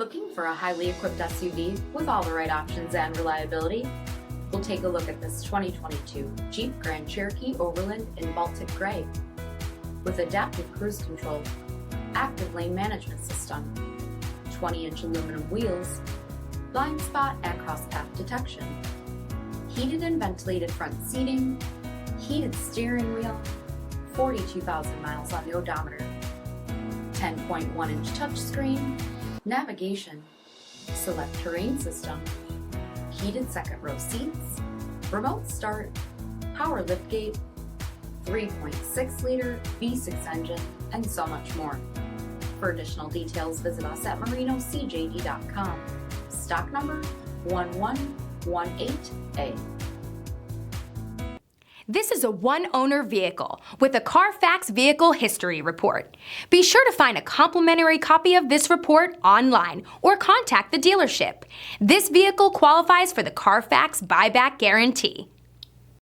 Looking for a highly equipped SUV with all the right options and reliability? We'll take a look at this 2022 Jeep Grand Cherokee Overland in Baltic Gray. With adaptive cruise control, active lane management system, 20-inch aluminum wheels, blind spot and cross-path detection, heated and ventilated front seating, heated steering wheel, 42,000 miles on the odometer, 10.1-inch touchscreen, navigation, select terrain system, heated second row seats, remote start, power liftgate, 3.6-liter V6 engine, and so much more. For additional details, visit us at marinocjd.com. Stock number 1118A. This is a one-owner vehicle with a Carfax Vehicle History Report. Be sure to find a complimentary copy of this report online or contact the dealership. This vehicle qualifies for the Carfax Buyback Guarantee.